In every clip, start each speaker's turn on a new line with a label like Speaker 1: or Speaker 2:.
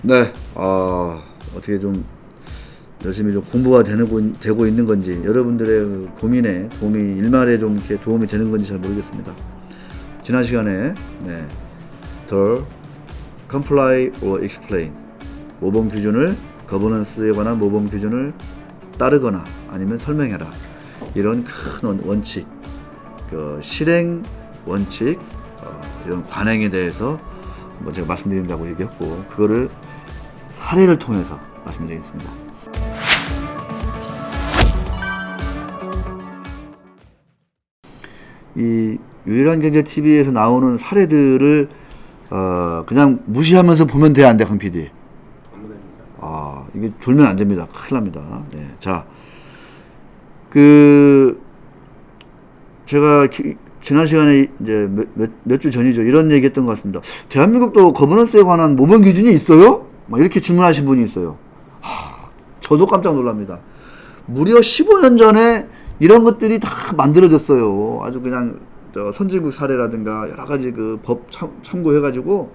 Speaker 1: 네, 어떻게 좀 열심히 좀 공부가 되고 있는 건지, 여러분들의 그 고민에 일말에 좀 이렇게 도움이 되는 건지 잘 모르겠습니다. 지난 시간에, 네, 덜 comply or explain, 모범 규준을, 거버넌스에 관한 모범 규준을 따르거나 아니면 설명해라, 이런 큰 원칙, 그 실행 원칙, 이런 관행에 대해서 한번 제가 말씀드린다고 얘기했고, 그거를 사례를 통해서 말씀드리겠습니다. 이 유일한 경제 TV에서 나오는 사례들을 그냥 무시하면서 보면 돼, 안 돼, 강 PD? 이게 졸면 안 됩니다. 큰일 납니다. 네. 자, 제가 지난 시간에 이제 몇 주 전이죠. 이런 얘기 했던 것 같습니다. 대한민국도 거버넌스에 관한 모범 기준이 있어요? 막 이렇게 질문하신 분이 있어요. 저도 깜짝 놀랍니다. 무려 15년 전에 이런 것들이 다 만들어졌어요. 아주 그냥 선진국 사례라든가 여러 가지 그 법 참고해가지고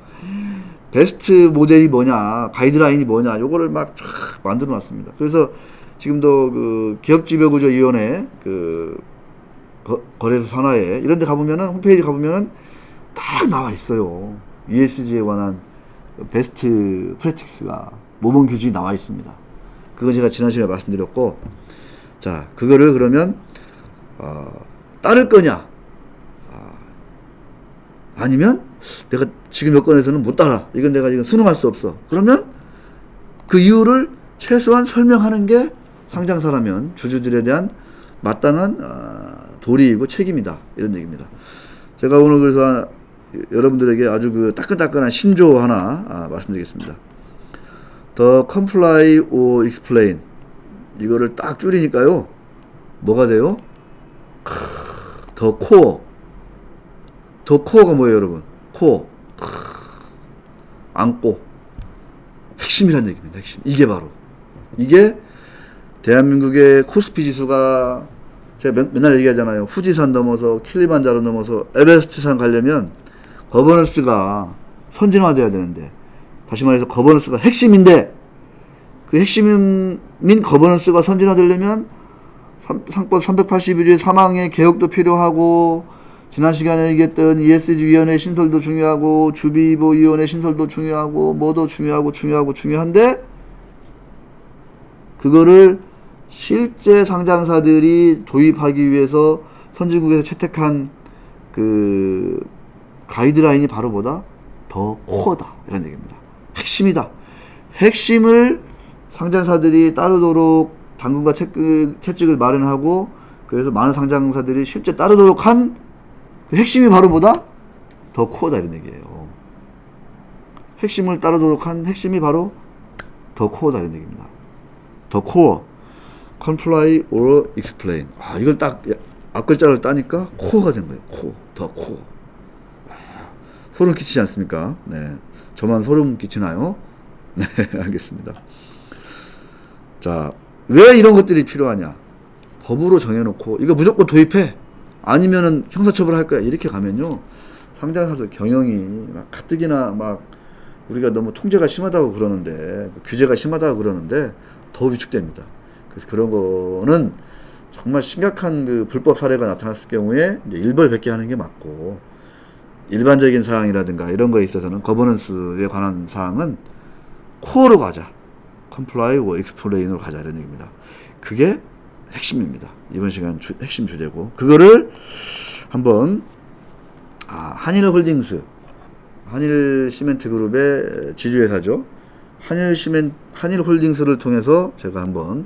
Speaker 1: 베스트 모델이 뭐냐, 가이드라인이 뭐냐, 요거를 막 쫙 만들어 놨습니다. 그래서 지금도 그 기업지배구조위원회 거래소 산하에 이런 데 가보면은, 홈페이지 가보면은 딱 나와 있어요. ESG에 관한 베스트 프랙티스가, 모범 규칙이 나와 있습니다. 그거 제가 지난 시간에 말씀드렸고, 자, 그거를 그러면 따를 거냐, 아니면 내가 지금 여건에서는 못 따라, 이건 내가 지금 수능할 수 없어, 그러면 그 이유를 최소한 설명하는 게 상장사라면 주주들에 대한 마땅한 도리이고 책임이다, 이런 얘기입니다. 제가 오늘 그래서 여러분들에게 아주 그 따끈따끈한 신조 하나 말씀드리겠습니다. The comply or explain, 이거를 딱 줄이니까요, 뭐가 돼요? 더 코어. 더 코어가 뭐예요, 여러분? 코어. 안고. 핵심이란 얘기입니다, 핵심. 이게 바로. 이게 대한민국의 코스피 지수가, 제가 맨날 얘기하잖아요. 후지산 넘어서 킬리만자로 넘어서 에베레스트산 가려면 거버넌스가 선진화돼야 되는데, 다시 말해서 거버넌스가 핵심인데, 그 핵심인 거버넌스가 선진화되려면 상법 381조의 3항의 개혁도 필요하고, 지난 시간에 얘기했던 ESG 위원회 신설도 중요하고, 주비보위원회 신설도 중요하고, 뭐도 중요한데, 그거를 실제 상장사들이 도입하기 위해서 선진국에서 채택한 그 가이드라인이 바로 보다 더 코어다, 이런 얘기입니다. 핵심이다. 핵심을 상장사들이 따르도록 당근과 채찍을 마련하고, 그래서 많은 상장사들이 실제 따르도록 한 그 핵심이 바로 보다 더 코어다, 이런 얘기예요. 핵심을 따르도록 한 핵심이 바로 더 코어다, 이런 얘기입니다. 더 코어. comply or explain. 이걸 딱 앞글자를 따니까 코어가 된 거예요. 코어. 더 코어. 소름 끼치지 않습니까? 네. 저만 소름 끼치나요? 네, 알겠습니다. 자, 왜 이런 것들이 필요하냐? 법으로 정해놓고 이거 무조건 도입해, 아니면은 형사처벌 할 거야, 이렇게 가면요, 상장사들 경영이 막 가뜩이나 막 우리가 너무 통제가 심하다고 그러는데, 규제가 심하다고 그러는데 더 위축됩니다. 그래서 그런 거는 정말 심각한 그 불법 사례가 나타났을 경우에 이제 일벌백계 하는 게 맞고, 일반적인 사항이라든가 이런 거에 있어서는 거버넌스에 관한 사항은 코어로 가자, comply or explain으로 가자, 이런 얘기입니다. 그게 핵심입니다. 이번 시간 핵심 주제고, 그거를 한번 한일홀딩스, 한일시멘트그룹의 지주회사죠. 한일홀딩스를 통해서 제가 한번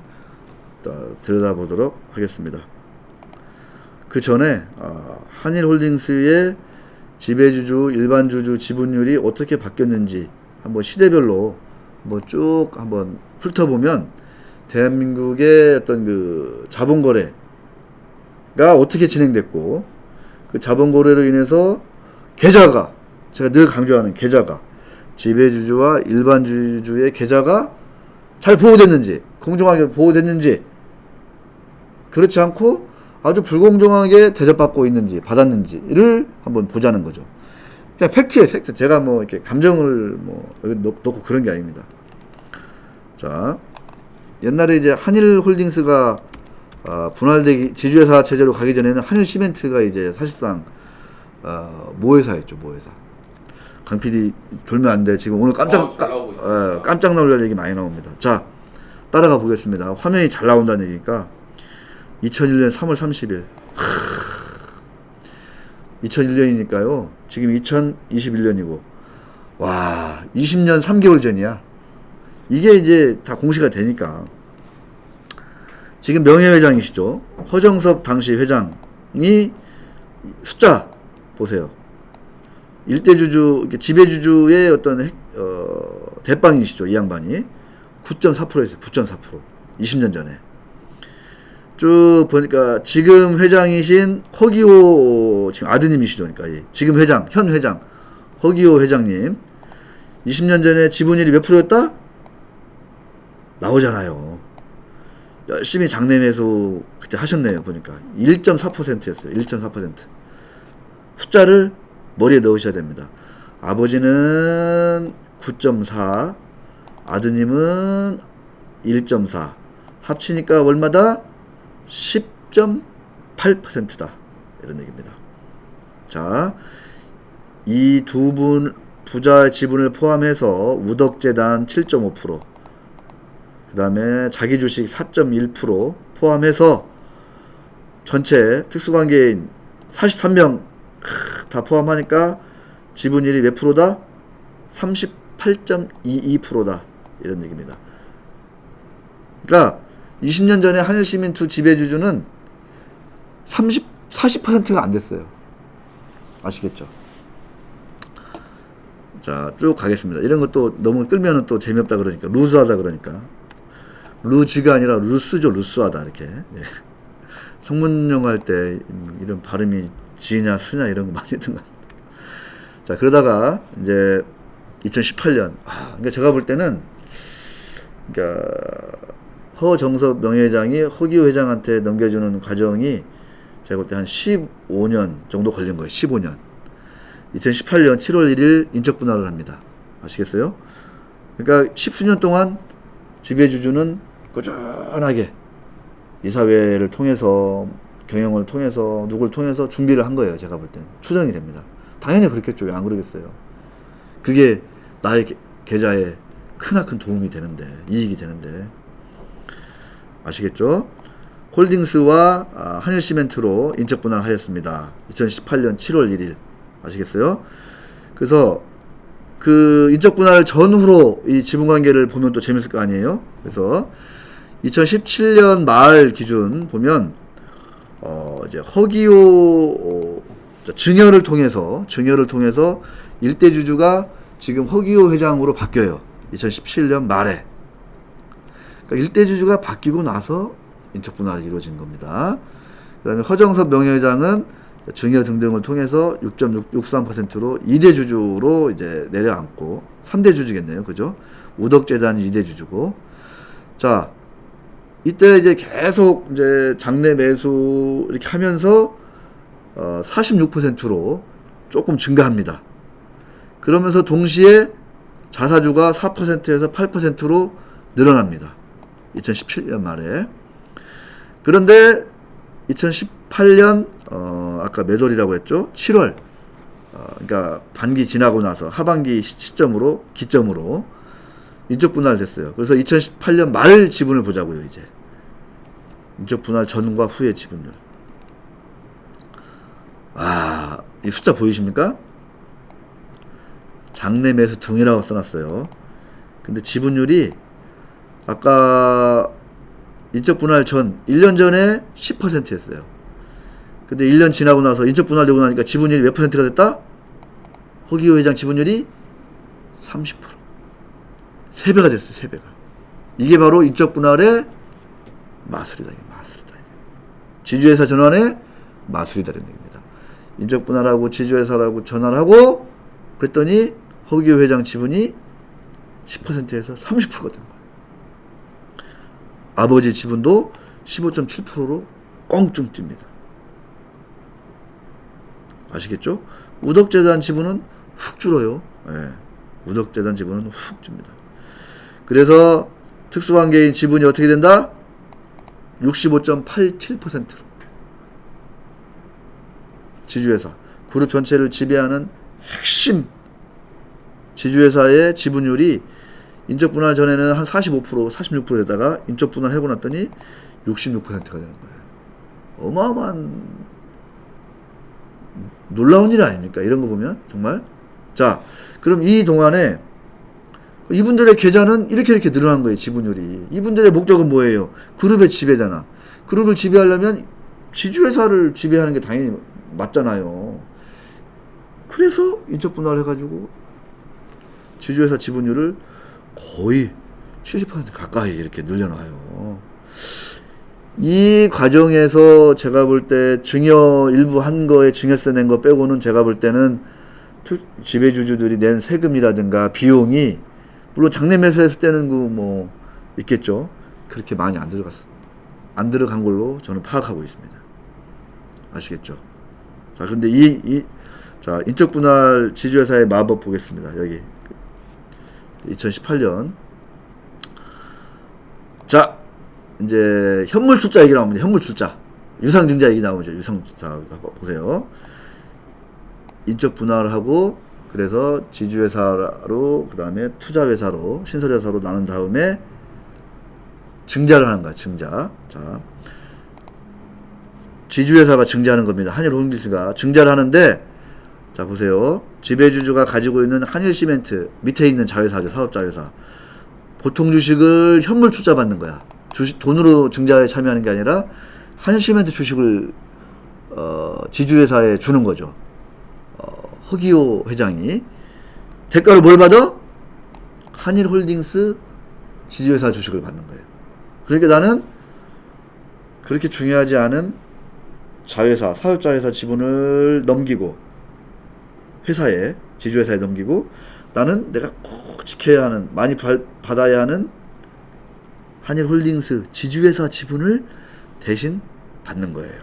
Speaker 1: 들여다보도록 하겠습니다. 그 전에 한일홀딩스의 지배주주, 일반주주 지분율이 어떻게 바뀌었는지 한번 시대별로 한번 쭉 한번 훑어보면, 대한민국의 어떤 그 자본거래가 어떻게 진행됐고, 그 자본거래로 인해서 계좌가, 제가 늘 강조하는 계좌가, 지배주주와 일반주주의 계좌가 잘 보호됐는지, 공정하게 보호됐는지, 그렇지 않고 아주 불공정하게 대접받고 있는지, 받았는지를 한번 보자는 거죠. 그냥 팩트예요, 팩트. 제가 뭐 이렇게 감정을 뭐 여기 놓고 그런 게 아닙니다. 자, 옛날에 이제 한일홀딩스가 분할되기 지주회사 체제로 가기 전에는 한일시멘트가 이제 사실상 모회사였죠, 모회사. 강 PD 졸면 안 돼. 지금 오늘 깜짝 놀랄 얘기 많이 나옵니다. 자, 따라가 보겠습니다. 화면이 잘 나온다는 얘기니까 2001년 3월 30일 2001년이니까요. 지금 2021년이고 와 20년 3개월 전이야. 이게 이제 다 공시가 되니까 지금 명예회장이시죠. 허정섭 당시 회장이 숫자 보세요. 일대주주 지배주주의 어떤 대빵이시죠. 이 양반이 9.4%였어요. 9.4% 20년 전에 쭉 보니까 지금 회장이신 허기호 지금 아드님이시죠. 그러니까 지금 회장 현 회장 허기호 회장님 20년 전에 지분율이 몇 프로였다? 나오잖아요. 열심히 장내 매수 그때 하셨네요. 보니까 1.4%였어요. 1.4%. 숫자를 머리에 넣으셔야 됩니다. 아버지는 9.4, 아드님은 1.4. 합치니까 얼마다? 10.8%다. 이런 얘기입니다. 자, 이 두 분 부자의 지분을 포함해서 우덕재단 7.5%, 그 다음에 자기 주식 4.1% 포함해서 전체 특수관계인 43명 다 포함하니까 지분율이 몇 프로다? 38.22%다. 이런 얘기입니다. 그러니까 20년 전에 한일시멘트 지배주주는 40%가 안 됐어요. 아시겠죠? 자, 쭉 가겠습니다. 이런 것도 너무 끌면은 또 재미없다 그러니까, 루즈하다 그러니까. 루즈가 아니라 루스죠, 루스하다, 이렇게. 예. 성문용어 할 때 이런 발음이 지냐, 쓰냐, 이런 거 많이 했던 것 같아요. 자, 그러다가 이제 2018년, 그러니까 제가 볼 때는, 그러니까, 허정섭 명예회장이 허기호 회장한테 넘겨주는 과정이 제가 볼 때 한 15년 정도 걸린 거예요. 15년. 2018년 7월 1일 인적 분할을 합니다. 아시겠어요? 그러니까 10수년 동안 지배주주는 꾸준하게 이사회를 통해서 경영을 통해서 누굴 통해서 준비를 한 거예요. 제가 볼 때는 추정이 됩니다. 당연히 그렇겠죠. 왜 안 그러겠어요? 그게 나의 계좌에 크나큰 도움이 되는데, 이익이 되는데. 아시겠죠? 홀딩스와 한일시멘트로 인적 분할을 하였습니다. 2018년 7월 1일. 아시겠어요? 그래서 그 인적 분할 전후로 이 지분 관계를 보면 또 재밌을 거 아니에요? 그래서 2017년 말 기준 보면 이제 허기호 증여를 통해서 일대 주주가 지금 허기호 회장으로 바뀌어요. 2017년 말에. 그러니까 일대 주주가 바뀌고 나서 인적 분할이 이루어진 겁니다. 그다음에 허정섭 명예회장은 증여 등등을 통해서 6.63%로 2대 주주로 이제 내려앉고 3대 주주겠네요. 그죠? 우덕재단이 2대 주주고. 자, 이때 이제 계속 이제 장내 매수 이렇게 하면서 46%로 조금 증가합니다. 그러면서 동시에 자사주가 4%에서 8%로 늘어납니다. 2017년 말에. 그런데 2018년 아까 몇 월이라고 했죠? 7월. 그러니까 반기 지나고 나서 하반기 기점으로 인적 분할 됐어요. 그래서 2018년 말 지분을 보자고요, 이제. 인적 분할 전과 후의 지분율. 이 숫자 보이십니까? 장내 매수 등이라고 써놨어요. 근데 지분율이 아까 인적 분할 전 1년 전에 10%였어요. 근데 1년 지나고 나서 인적 분할되고 나니까 지분율이 몇 %가 됐다? 허기호 회장 지분율이 30%. 3배가 됐어요. 3배가. 이게 바로 인적 분할의 마술이다. 마술이다. 지주회사 전환의 마술이다는 얘기입니다. 인적 분할하고 지주회사라고 전환하고 그랬더니 허기호 회장 지분이 10%에서 30%가 된 거예요. 아버지 지분도 15.7%로 꽁충 뜁니다. 아시겠죠? 우덕재단 지분은 훅 줄어요. 예. 무역재단 지분은 훅 줍니다. 그래서 특수관계인 지분이 어떻게 된다? 65.87%로 지주회사 그룹 전체를 지배하는 핵심 지주회사의 지분율이 인적분할 전에는 한 45%, 46%에다가 인적분할 하고 났더니 66%가 되는 거예요. 어마어마한 놀라운 일 아닙니까? 이런 거 보면 정말. 자, 그럼 이 동안에 이분들의 계좌는 이렇게 늘어난 거예요. 지분율이. 이분들의 목적은 뭐예요? 그룹의 지배잖아. 그룹을 지배하려면 지주회사를 지배하는 게 당연히 맞잖아요. 그래서 인적분할을 해가지고 지주회사 지분율을 거의 70% 가까이 이렇게 늘려놔요. 이 과정에서 제가 볼 때 증여 일부 한 거에 증여세 낸 거 빼고는 제가 볼 때는 지배주주들이 낸 세금이라든가 비용이 물론 장래 매수했을 때는 그 뭐 있겠죠. 그렇게 많이 안 들어간 걸로 저는 파악하고 있습니다. 아시겠죠? 자, 그런데 자, 인적분할 지주회사의 마법 보겠습니다. 여기 2018년. 자, 이제 현물 출자 얘기 나옵니다. 현물 출자. 유상증자 얘기 나오죠. 자, 보세요. 인적 분할을 하고 그래서 지주회사로 그 다음에 투자회사로 신설회사로 나눈 다음에 증자를 하는 거야. 증자. 자, 지주회사가 증자하는 겁니다. 한일홀딩스가 증자를 하는데 자, 보세요. 지배주주가 가지고 있는 한일시멘트 밑에 있는 자회사죠. 사업자회사. 보통 주식을 현물 출자 받는 거야. 주식 돈으로 증자에 참여하는 게 아니라 한일시멘트 주식을 지주회사에 주는 거죠. 허기호 회장이 대가로 뭘 받아? 한일홀딩스 지주회사 주식을 받는 거예요. 그러니까 나는 그렇게 중요하지 않은 자회사, 사업자회사 지분을 넘기고 회사에, 지주회사에 넘기고 나는 내가 꼭 지켜야 하는, 많이 받아야 하는 한일홀딩스 지주회사 지분을 대신 받는 거예요.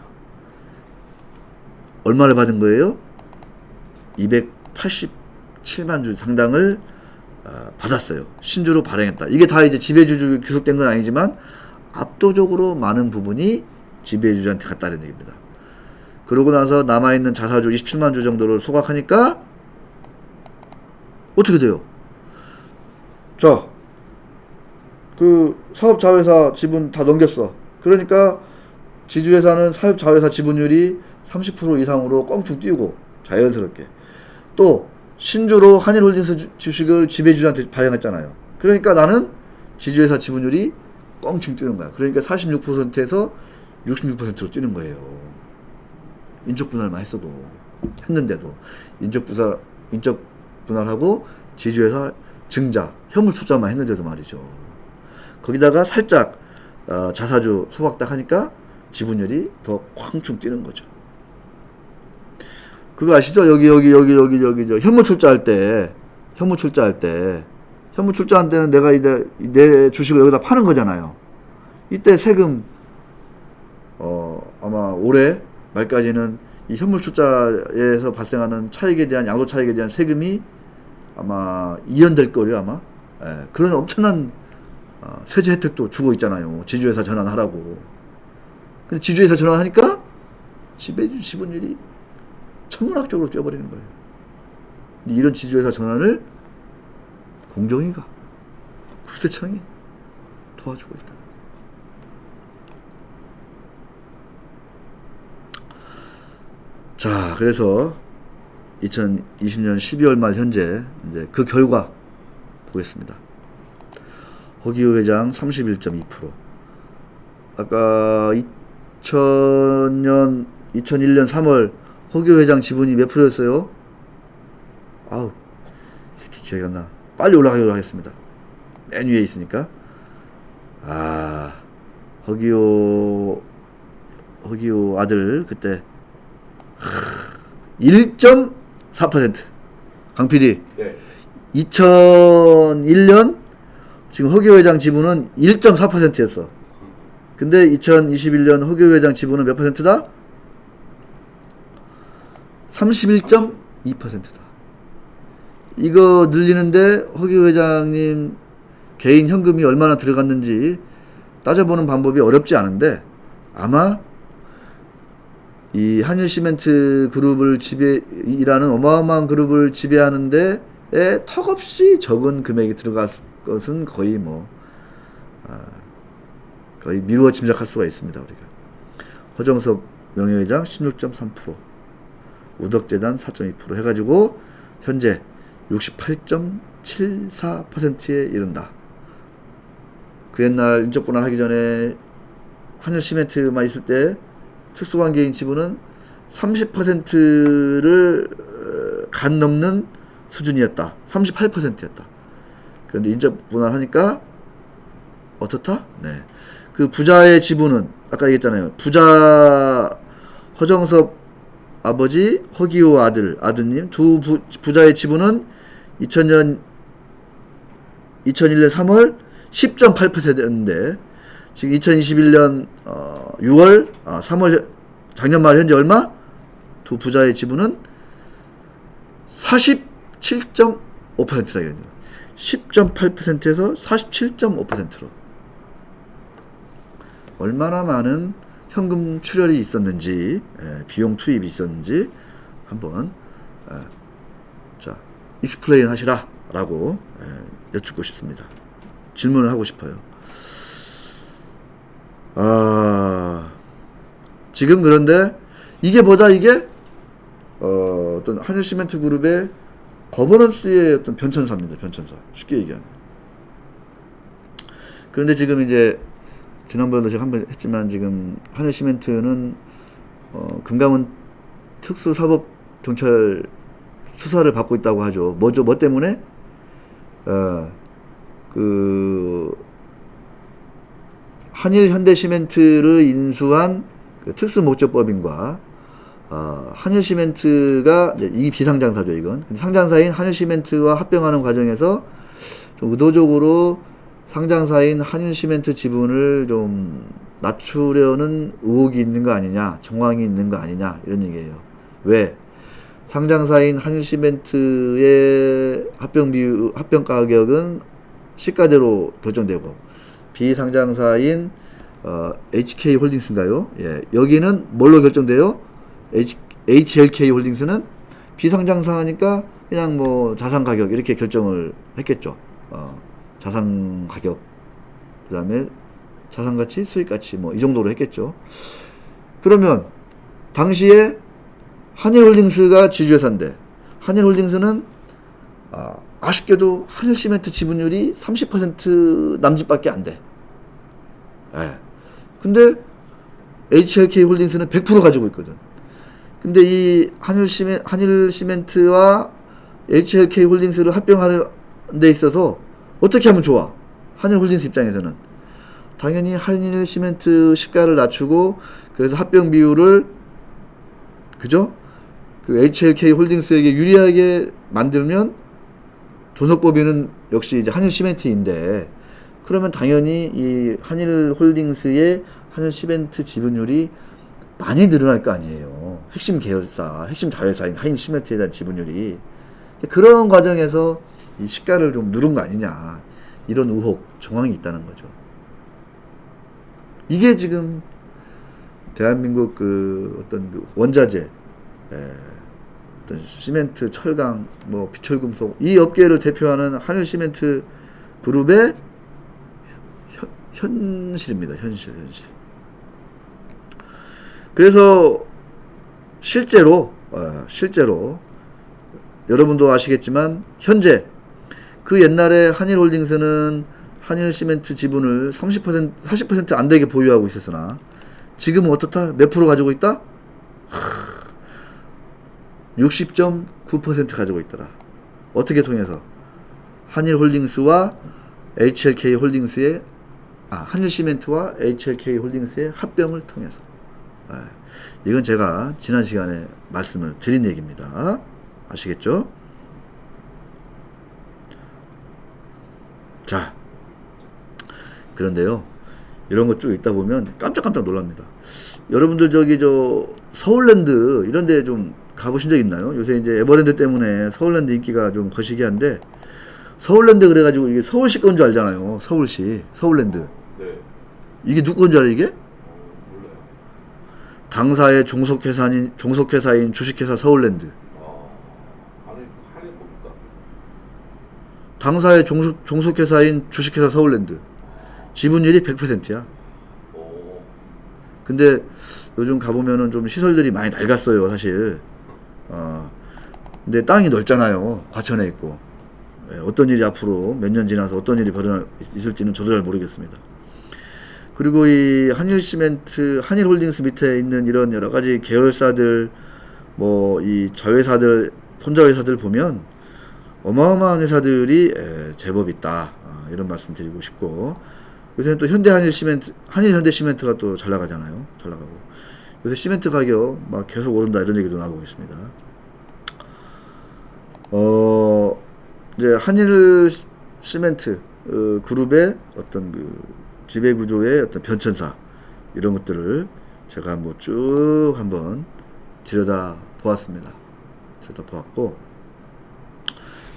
Speaker 1: 얼마를 받은 거예요? 287만 주 상당을 받았어요. 신주로 발행했다. 이게 다 이제 지배주주 귀속된 건 아니지만 압도적으로 많은 부분이 지배주주한테 갔다는 얘기입니다. 그러고 나서 남아있는 자사주 27만 주 정도를 소각하니까 어떻게 돼요? 자, 그 사업자회사 지분 다 넘겼어. 그러니까 지주회사는 사업자회사 지분율이 30% 이상으로 껑충 뛰고 자연스럽게 또 신주로 한일홀딩스 주식을 지배주주한테 발행했잖아요. 그러니까 나는 지주회사 지분율이 껑충 뛰는 거야. 그러니까 46%에서 66%로 뛰는 거예요. 인적분할만 했는데도 인적분할하고 지주회사 증자, 현물 출자만 했는데도 말이죠. 거기다가 살짝 자사주 소각 딱 하니까 지분율이 더 쾅충 뛰는 거죠. 그거 아시죠? 여기 저 현물 출자할 때 현물 출자할 때는 내가 이제 내 주식을 여기다 파는 거잖아요. 이때 세금 아마 올해 말까지는 이 현물 출자에서 발생하는 차익에 대한 양도 차익에 대한 세금이 아마 이연될 거예요. 아마 그런 엄청난 세제 혜택도 주고 있잖아요. 지주회사 전환하라고. 근데 지주회사 전환하니까 지배주 지분율이 천문학적으로 뛰어버리는 거예요. 근데 이런 지주회사 전환을 공정위가 국세청이 도와주고 있다. 자, 그래서 2020년 12월 말 현재 이제 그 결과 보겠습니다. 허기호 회장 31.2%. 아까 2001년 3월 허기호 회장 지분이 몇 프로였어요? 아우, 기억이 안 나. 빨리 올라가도록 하겠습니다. 맨 위에 있으니까. 허기호 아들 그때 1.4%. 강PD.
Speaker 2: 네.
Speaker 1: 2001년 지금 허기호 회장 지분은 1.4%였어. 근데 2021년 허기호 회장 지분은 몇 퍼센트다? 31.2%다. 이거 늘리는데 허기호 회장님 개인 현금이 얼마나 들어갔는지 따져보는 방법이 어렵지 않은데 아마 이 한일시멘트 그룹을 지배이라는 어마어마한 그룹을 지배하는데 턱없이 적은 금액이 들어갈 것은 거의 거의 미루어 짐작할 수가 있습니다. 우리가 허정섭 명예회장 16.3%, 우덕재단 4.2% 해가지고 현재 68.74%에 이른다. 그 옛날 인적분할 하기 전에 한일시멘트만 있을 때 특수관계인 지분은 30%를 간 넘는 수준이었다. 38%였다. 그런데 인적분할 하니까 어떻다? 네. 그 부자의 지분은 아까 얘기했잖아요. 부자 허정섭 아버지, 허기호 아드님 두 부자의 지분은 2001년 3월 10.8%였는데 지금 2021년 3월 작년 말 현재 얼마? 두 부자의 지분은 47.5%다. 10.8%에서 47.5%로 얼마나 많은 현금 출혈이 있었는지, 비용 투입이 있었는지 한번 자 익스플레인 하시라 라고 여쭙고 싶습니다. 질문을 하고 싶어요. 지금 그런데 이게 어떤 한일시멘트 그룹의 거버넌스의 어떤 변천사입니다. 변천사. 쉽게 얘기하면. 그런데 지금 이제 지난번에도 제가 한번 했지만 지금 한일시멘트는 금감원 특수사법경찰 수사를 받고 있다고 하죠. 뭐죠? 뭐 때문에? 한일현대시멘트를 인수한 그 특수목적법인과 한일시멘트가 이 비상장사죠. 이건 상장사인 한일시멘트와 합병하는 과정에서 좀 의도적으로 상장사인 한일시멘트 지분을 좀 낮추려는 의혹이 있는 거 아니냐, 정황이 있는 거 아니냐 이런 얘기예요. 왜? 상장사인 한일시멘트의 합병 가격은 시가대로 결정되고 비상장사인 HK홀딩스인가요? 예, 여기는 뭘로 결정돼요? HLK홀딩스는 비상장사하니까 그냥 뭐 자산 가격 이렇게 결정을 했겠죠. 자산 가격, 그 다음에 자산 가치, 수익 가치 뭐 이 정도로 했겠죠. 그러면 당시에 한일홀딩스가 지주회사인데 한일홀딩스는 아쉽게도 한일시멘트 지분율이 30% 남짓밖에 안 돼. 근데 HLK홀딩스는 100% 가지고 있거든. 근데 이 한일시멘트와 HLK홀딩스를 합병하는 데 있어서 어떻게 하면 좋아? 한일홀딩스 입장에서는 당연히 한일시멘트 시가를 낮추고 그래서 합병 비율을 그죠? 그 HLK홀딩스에게 유리하게 만들면 존속법인은 역시 이제 한일시멘트인데 그러면 당연히 이 한일홀딩스의 한일시멘트 지분율이 많이 늘어날 거 아니에요. 핵심 계열사, 핵심 자회사인 한일시멘트에 대한 지분율이 그런 과정에서 이 시가를 좀 누른 거 아니냐 이런 의혹, 정황이 있다는 거죠. 이게 지금 대한민국 그 어떤 그 원자재, 어떤 시멘트, 철강, 뭐 비철금속 이 업계를 대표하는 한일시멘트 그룹의 현실입니다. 현실. 그래서 실제로 여러분도 아시겠지만 현재 그 옛날에 한일홀딩스는 한일시멘트 지분을 40% 안 되게 보유하고 있었으나 지금은 어떻다? 몇 프로 가지고 있다? 60.9% 가지고 있더라. 어떻게 통해서? 한일홀딩스와 HLK홀딩스의 한일시멘트와 HLK홀딩스의 합병을 통해서. 이건 제가 지난 시간에 말씀을 드린 얘기입니다. 아시겠죠? 자, 그런데요, 이런 거 쭉 있다 보면 깜짝깜짝 놀랍니다. 여러분들 서울랜드 이런 데 좀 가보신 적 있나요? 요새 이제 에버랜드 때문에 서울랜드 인기가 좀 거시기 한데, 서울랜드 그래가지고 이게 서울시 건 줄 알잖아요. 서울시 서울랜드.
Speaker 2: 네.
Speaker 1: 이게 누구 건 줄 알아 이게?
Speaker 2: 몰라요.
Speaker 1: 당사의 종속회사인 주식회사 서울랜드.
Speaker 2: 아니 한일 겁니까?
Speaker 1: 당사의 종속회사인 주식회사 서울랜드. 지분율이 100%야.
Speaker 2: 오.
Speaker 1: 근데 요즘 가보면은 좀 시설들이 많이 낡았어요, 사실. 근데 땅이 넓잖아요. 과천에 있고. 예, 어떤 일이 앞으로 몇 년 지나서 어떤 일이 있을지는 저도 잘 모르겠습니다. 그리고 이 한일시멘트, 한일홀딩스 밑에 있는 이런 여러 가지 계열사들, 뭐 이 자회사들, 손자회사들 보면 어마어마한 회사들이 제법 있다. 이런 말씀 드리고 싶고, 요새는 또 한일현대시멘트가 또 잘 나가잖아요. 잘 나가고. 요새 시멘트 가격 막 계속 오른다 이런 얘기도 나오고 있습니다. 이제 한일 시멘트 그룹의 어떤 그 지배 구조의 어떤 변천사 이런 것들을 제가 한번 쭉 한번 들여다 보았습니다. 들여다 보았고,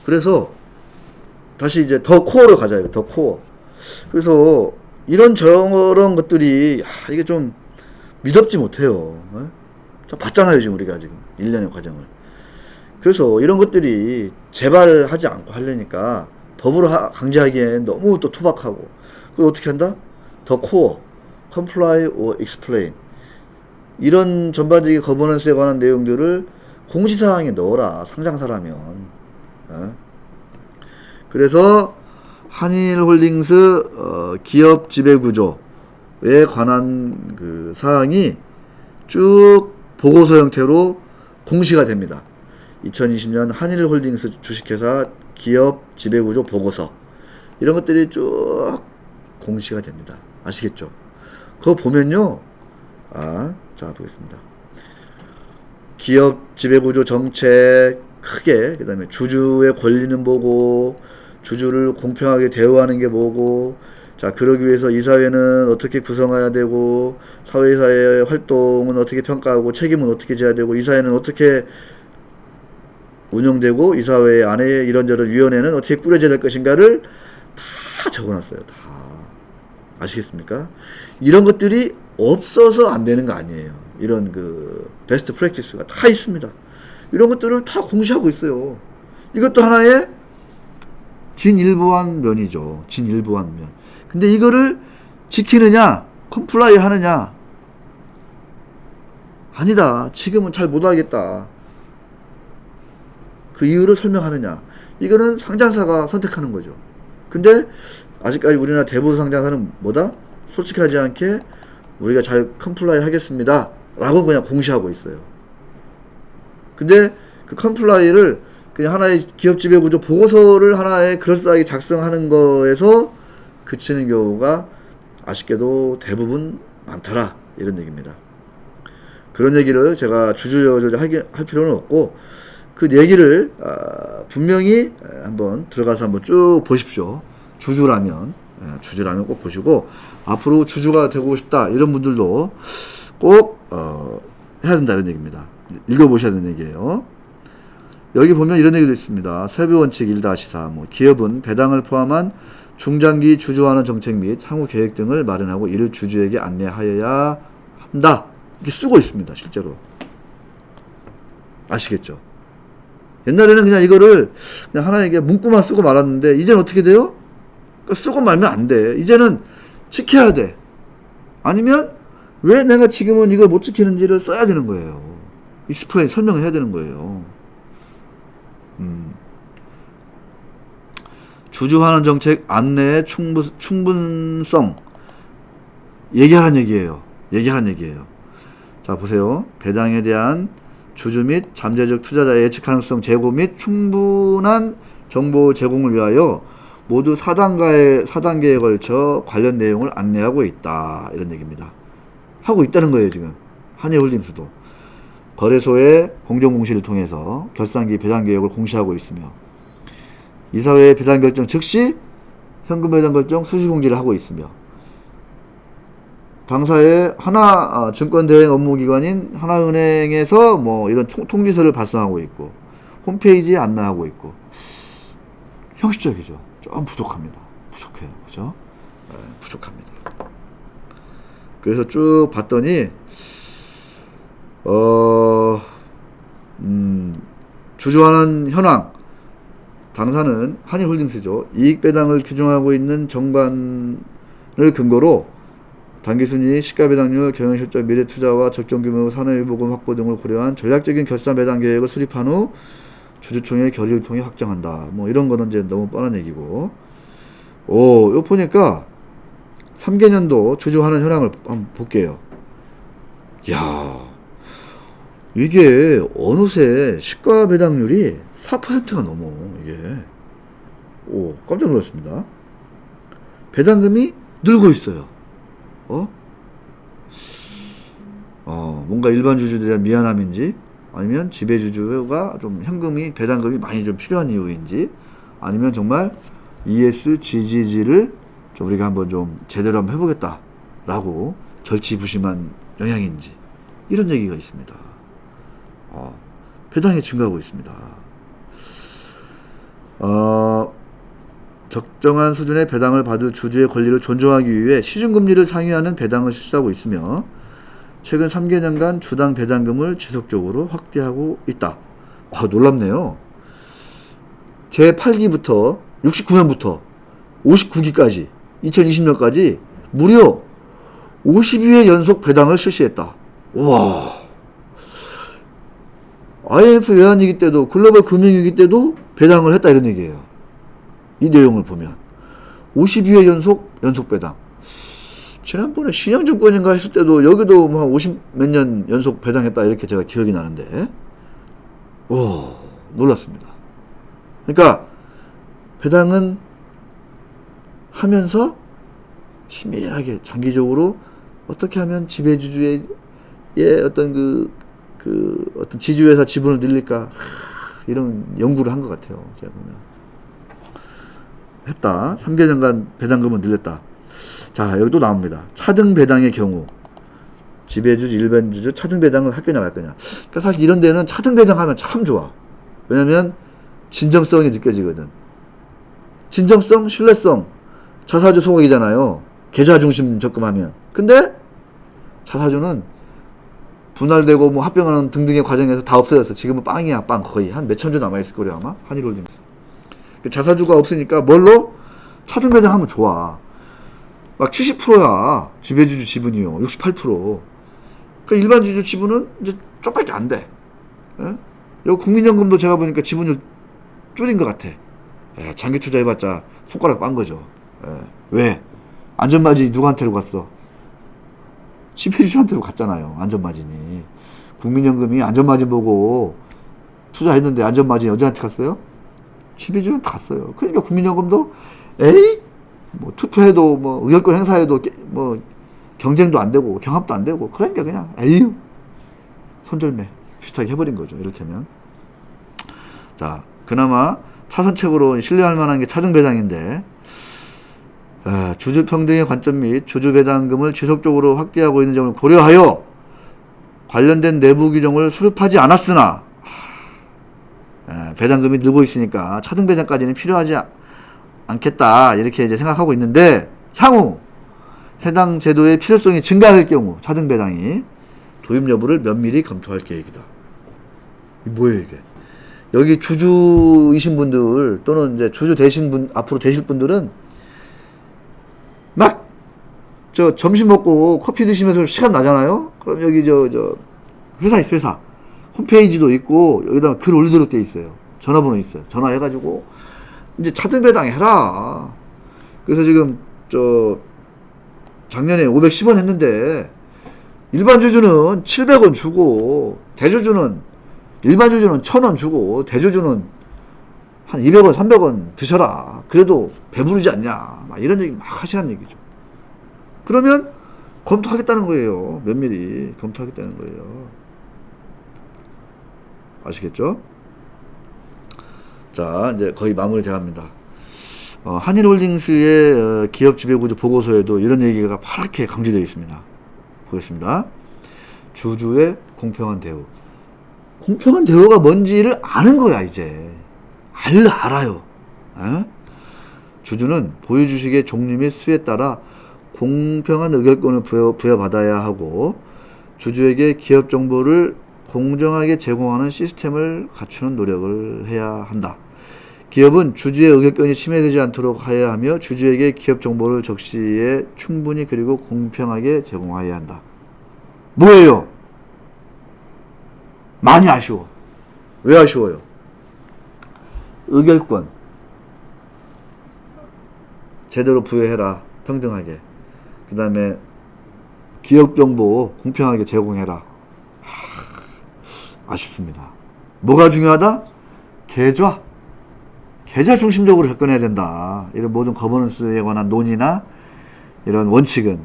Speaker 1: 그래서 다시 이제 더 코어로 가자요. 더 코어. 그래서 이런 저런 것들이 이게 좀 미덥지 못해요. 좀 봤잖아요, 지금 우리가 지금 1년의 과정을. 그래서 이런 것들이 재발하지 않고 하려니까 법으로 강제하기엔 너무 또 투박하고, 그걸 어떻게 한다? 더 코어, comply or explain, 이런 전반적인 거버넌스에 관한 내용들을 공시사항에 넣어라, 상장사라면. 그래서 한일홀딩스 기업 지배구조에 관한 그 사항이 쭉 보고서 형태로 공시가 됩니다. 2020년 한일홀딩스 주식회사 기업 지배구조 보고서, 이런 것들이 쭉 공시가 됩니다. 아시겠죠? 그거 보면요, 자 보겠습니다. 기업 지배구조 정책 크게, 그 다음에 주주의 권리는 뭐고, 주주를 공평하게 대우하는 게 뭐고, 자 그러기 위해서 이사회는 어떻게 구성해야 되고, 사회이사의 활동은 어떻게 평가하고, 책임은 어떻게 져야 되고, 이사회는 어떻게 운영되고, 이사회 안에 이런저런 위원회는 어떻게 꾸려져야 될 것인가를 다 적어놨어요. 다. 아시겠습니까? 이런 것들이 없어서 안 되는 거 아니에요. 이런 그 베스트 프랙티스가 다 있습니다. 이런 것들을 다 공시하고 있어요. 이것도 하나의 진일보한 면이죠. 진일보한 면. 근데 이거를 지키느냐, 컴플라이 하느냐? 아니다. 지금은 잘 못하겠다. 그 이유를 설명하느냐? 이거는 상장사가 선택하는 거죠. 근데 아직까지 우리나라 대부분 상장사는 뭐다? 솔직하지 않게 우리가 잘 컴플라이 하겠습니다 라고 그냥 공시하고 있어요. 근데 그 컴플라이를 그냥 하나의 기업 지배구조 보고서를 하나의 그럴싸하게 작성하는 거에서 그치는 경우가 아쉽게도 대부분 많더라, 이런 얘기입니다. 그런 얘기를 제가 주저주저 할 필요는 없고, 그 얘기를 분명히 한번 들어가서 한번 쭉 보십시오. 주주라면 꼭 보시고, 앞으로 주주가 되고 싶다 이런 분들도 꼭 해야 된다, 이런 얘기입니다. 읽어보셔야 되는 얘기예요. 여기 보면 이런 얘기도 있습니다. 세부원칙 1-4, 기업은 배당을 포함한 중장기 주주환원 정책 및 향후 계획 등을 마련하고 이를 주주에게 안내하여야 한다, 이렇게 쓰고 있습니다. 실제로. 아시겠죠? 옛날에는 그냥 이거를 그냥 하나에게 문구만 쓰고 말았는데, 이제는 어떻게 돼요? 그러니까 쓰고 말면 안 돼. 이제는 지켜야 돼. 아니면 왜 내가 지금은 이걸 못 지키는지를 써야 되는 거예요. 익스플레인, 설명을 해야 되는 거예요. 주주환원 정책 안내의 충분성 얘기하라는 얘기예요. 자 보세요. 배당에 대한 주주 및 잠재적 투자자의 예측 가능성 제고 및 충분한 정보 제공을 위하여 모두 4단계에 걸쳐 관련 내용을 안내하고 있다, 이런 얘기입니다. 하고 있다는 거예요. 지금 한일홀딩스도 거래소의 공정공시를 통해서 결산기 배당 계획을 공시하고 있으며, 이사회의 배당 결정 즉시 현금 배당 결정 수시 공지를 하고 있으며, 당사의 하나 증권 대행 업무기관인 하나은행에서 뭐 이런 통지서를 발송하고 있고 홈페이지에 안내하고 있고 형식적이죠. 좀 부족합니다. 부족해요. 그죠? 네, 부족합니다. 그래서 쭉 봤더니 주주하는 현황 당사는 한일홀딩스죠. 이익 배당을 규정하고 있는 정관을 근거로 단기순이익, 시가배당률, 경영실적 미래투자와 적정규모 산업유보금 확보 등을 고려한 전략적인 결산 배당 계획을 수립한 후 주주총회 결의를 통해 확정한다. 뭐 이런 거는 이제 너무 뻔한 얘기고. 이거 보니까 3개년도 주주하는 현황을 한번 볼게요. 야, 이게 어느새 시가배당률이 4%가 넘어. 이게 깜짝 놀랐습니다. 배당금이 늘고 있어요. 뭔가 일반 주주들에 대한 미안함인지 아니면 지배주주가 좀 현금이 배당금이 많이 좀 필요한 이유인지 아니면 정말 ESG를 좀 우리가 한번 좀 제대로 한번 해보겠다라고 절치부심한 영향인지 이런 얘기가 있습니다. 배당이 증가하고 있습니다. 적정한 수준의 배당을 받을 주주의 권리를 존중하기 위해 시중금리를 상회하는 배당을 실시하고 있으며 최근 3개년간 주당 배당금을 지속적으로 확대하고 있다. 놀랍네요. 제8기부터 69년부터 59기까지 2020년까지 무려 52회 연속 배당을 실시했다. 와, IMF 외환위기 때도 글로벌 금융위기 때도 배당을 했다 이런 얘기예요. 이 내용을 보면 52회 연속 배당. 지난번에 신영증권인가 했을 때도 여기도 뭐 50 몇 년 연속 배당했다 이렇게 제가 기억이 나는데 놀랐습니다. 그러니까 배당은 하면서 치밀하게 장기적으로 어떻게 하면 지배주주의 어떤 어떤 지주회사 지분을 늘릴까 이런 연구를 한 것 같아요. 제가 보면 했다. 3개년간 배당금을 늘렸다. 자, 여기도 나옵니다. 차등 배당의 경우 지배주주, 일반주주 차등 배당을 할 거냐 말 거냐. 그러니까 사실 이런 데는 차등 배당하면 참 좋아. 왜냐면 진정성이 느껴지거든. 진정성, 신뢰성, 자사주 소각이잖아요. 계좌 중심 적금하면. 근데 자사주는 분할되고 뭐 합병하는 등등의 과정에서 다 없어졌어. 지금은 빵이야, 빵. 거의 한 몇천 주 남아있을 거래요, 아마. 한일홀딩스. 자사주가 없으니까 뭘로? 차등 배당하면 좋아. 막 70%야. 지배주주 지분이요. 68%. 그러니까 일반 주주 지분은 이제 쪽밖에 안 돼. 예? 요 국민연금도 제가 보니까 지분율 줄인 것 같아. 예, 장기 투자해봤자 손가락 빤 거죠. 예. 왜? 안전마진이 누구한테로 갔어? 지배주주한테로 갔잖아요. 안전마진이. 국민연금이 안전마진 보고 투자했는데 안전마진이 어디한테 갔어요? 지배주주한테 갔어요. 그러니까 국민연금도 에이 뭐 투표해도 뭐 의결권 행사해도 뭐 경쟁도 안 되고 경합도 안 되고 그러니까 그냥 에휴 손절매 비슷하게 해버린 거죠. 이를테면. 자, 그나마 차선책으로 신뢰할 만한 게 차등배당인데 주주평등의 관점 및 주주배당금을 지속적으로 확대하고 있는 점을 고려하여 관련된 내부 규정을 수립하지 않았으나 배당금이 늘고 있으니까 차등배당까지는 필요하지 않겠다 이렇게 이제 생각하고 있는데 향후 해당 제도의 필요성이 증가할 경우 차등배당이 도입 여부를 면밀히 검토할 계획이다. 이 뭐예요 이게? 여기 주주이신 분들 또는 이제 주주 되신 분 앞으로 되실 분들은 막 점심 먹고 커피 드시면서 시간 나잖아요. 그럼 여기 회사 있어. 회사 홈페이지도 있고 여기다가 글 올리도록 돼 있어요. 전화번호 있어요. 전화해가지고 이제 차등배당 해라. 그래서 지금 작년에 510원 했는데 일반 주주는 700원 주고 일반 주주는 1000원 주고 대주주는 한 200원 300원 드셔라. 그래도 배부르지 않냐 막 이런 얘기 막 하시라는 얘기죠. 그러면 검토하겠다는 거예요. 면밀히 검토하겠다는 거예요. 아시겠죠? 자, 이제 거의 마무리 돼갑니다. 한일홀딩스의 기업 지배구조 보고서에도 이런 얘기가 파랗게 강조되어 있습니다. 보겠습니다. 주주의 공평한 대우. 공평한 대우가 뭔지를 아는 거야, 이제. 알아요. 에? 주주는 보유 주식의 종류 및 수에 따라 공평한 의결권을 부여받아야 하고, 주주에게 기업 정보를 공정하게 제공하는 시스템을 갖추는 노력을 해야 한다. 기업은 주주의 의결권이 침해되지 않도록 하여야 하며, 주주에게 기업 정보를 적시에 충분히 그리고 공평하게 제공하여야 한다. 뭐예요? 많이 아쉬워. 왜 아쉬워요? 의결권 제대로 부여해라. 평등하게. 그 다음에 기업 정보 공평하게 제공해라. 아쉽습니다. 뭐가 중요하다? 계좌 중심적으로 접근해야 된다. 이런 모든 거버넌스에 관한 논의나 이런 원칙은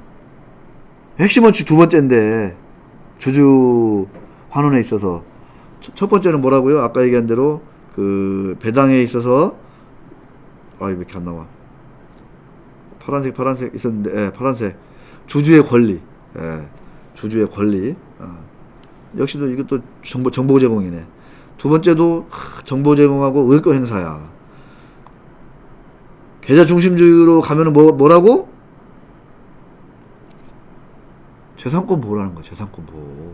Speaker 1: 핵심 원칙 두 번째인데, 주주 환원에 있어서 첫 번째는 뭐라고요? 아까 얘기한 대로 그 배당에 있어서 왜 이렇게 안 나와? 파란색 있었는데, 파란색 주주의 권리, 주주의 권리. 역시도 이것도 정보 제공이네. 두 번째도 정보 제공하고 의결권 행사야. 계좌 중심주의로 가면은 뭐라고? 재산권 보호라는 거야. 재산권 보호.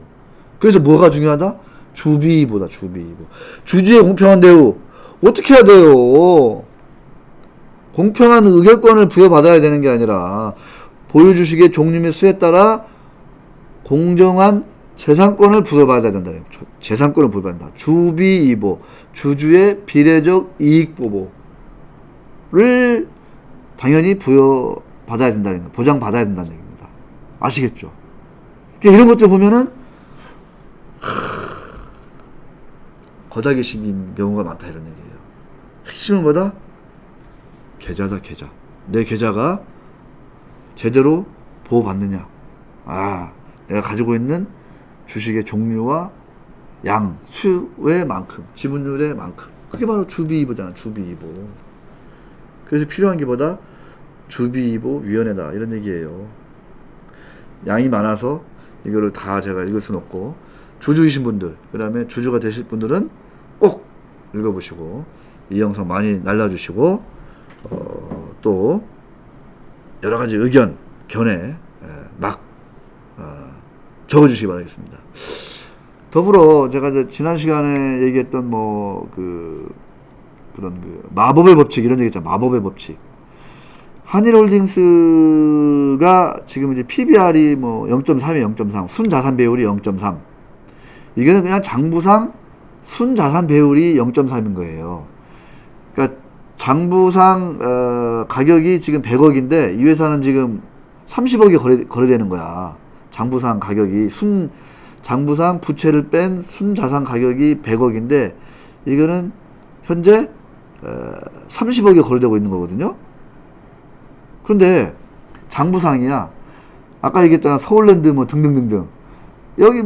Speaker 1: 그래서 뭐가 중요하다? 주비보다 주비보. 주주의 공평한 대우 어떻게 해야 돼요? 공평한 의결권을 부여받아야 되는 게 아니라, 보유 주식의 종류 및 수에 따라 공정한 재산권을 부여받아야 된다. 재산권을 부여받는다. 주비이보, 주주의 비례적 이익 보호를 당연히 부여받아야 된다는 거예요. 보장받아야 된다는 얘기입니다. 아시겠죠? 그러니까 이런 것들 보면은 거다기식인 경우가 많다, 이런 얘기예요. 핵심은 뭐다? 계좌다, 계좌. 내 계좌가 제대로 보호받느냐. 내가 가지고 있는 주식의 종류와 양, 수의 만큼, 지분율의 만큼. 그게 바로 주비이보잖아, 주비이보. 그래서 필요한 게 뭐다? 주비이보 위원회다, 이런 얘기예요. 양이 많아서 이거를 다 제가 읽을 수는 없고, 주주이신 분들, 그 다음에 주주가 되실 분들은 꼭 읽어보시고, 이 영상 많이 날라주시고, 또 여러가지 의견, 견해 막 적어주시기 바라겠습니다. 더불어 제가 이제 지난 시간에 얘기했던 그런 마법의 법칙, 이런 얘기 있잖아요. 마법의 법칙. 한일홀딩스가 지금 이제 PBR이 0.3에 0.3, 순자산 배율이 0.3. 이거는 그냥 장부상 순자산 배율이 0.3인 거예요. 그러니까 장부상 가격이 지금 100억인데 이 회사는 지금 30억이 거래되는 거야. 장부상 가격이 장부상 부채를 뺀 순자산 가격이 100억인데 이거는 현재 30억이 거래되고 있는 거거든요. 그런데 장부상이야. 아까 얘기했잖아. 서울랜드 등등등등. 여기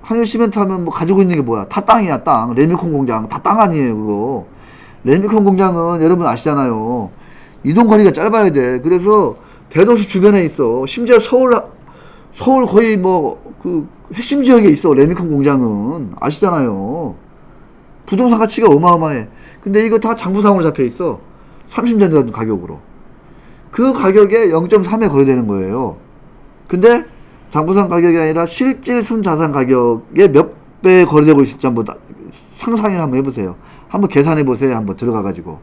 Speaker 1: 한일시멘트 하면 가지고 있는 게 뭐야? 다 땅이야, 땅. 레미콘 공장. 다 땅 아니에요, 그거. 레미콘 공장은 여러분 아시잖아요. 이동거리가 짧아야 돼. 그래서 대도시 주변에 있어. 심지어 서울 거의 핵심 지역에 있어. 레미콘 공장은. 아시잖아요. 부동산 가치가 어마어마해. 근데 이거 다 장부상으로 잡혀 있어. 30년 전 가격으로. 그 가격에 0.3에 거래되는 거예요. 근데 장부상 가격이 아니라 실질 순자산 가격에 몇 배 거래되고 있을지 한번 상상을 한번 해보세요. 한번 계산해 보세요. 한번 들어가가지고.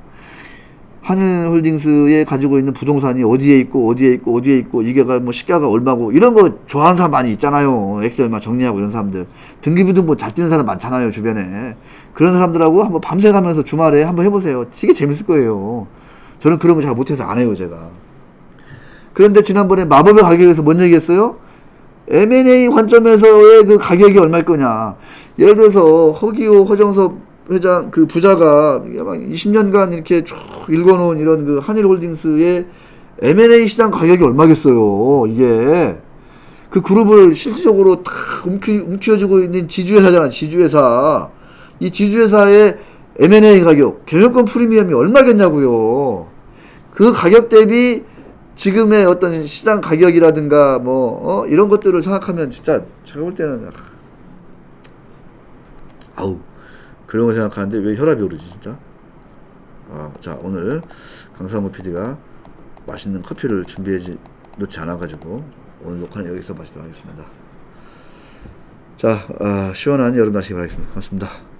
Speaker 1: 한일홀딩스에 가지고 있는 부동산이 어디에 있고 이게가 시가가 얼마고 이런 거 좋아하는 사람 많이 있잖아요. 엑셀만 정리하고 이런 사람들. 등기부등본 잘 뛰는 사람 많잖아요, 주변에. 그런 사람들하고 한번 밤새 가면서 주말에 한번 해보세요. 되게 재밌을 거예요. 저는 그런 거 잘 못해서 안 해요, 제가. 그런데 지난번에 마법의 가격에서 뭔 얘기했어요? M&A 관점에서의 그 가격이 얼마일 거냐. 예를 들어서 허정섭 회장 그 부자가 20년간 이렇게 쭉 읽어놓은 이런 그 한일홀딩스의 M&A 시장 가격이 얼마겠어요. 이게 그 그룹을 실질적으로 다 움켜쥐고 있는 지주회사잖아. 지주회사. 이 지주회사의 M&A 가격, 경영권 프리미엄이 얼마겠냐고요. 그 가격 대비 지금의 어떤 시장 가격이라든가 뭐 이런 것들을 생각하면 진짜 제가 볼 때는 아우 그런 거 생각하는데 왜 혈압이 오르지 진짜. 자 오늘 강상무 PD가 맛있는 커피를 준비해 놓지 않아 가지고 오늘 녹화는 여기서 마치도록 하겠습니다. 자 시원한 여름 날씨 바라겠습니다. 고맙습니다.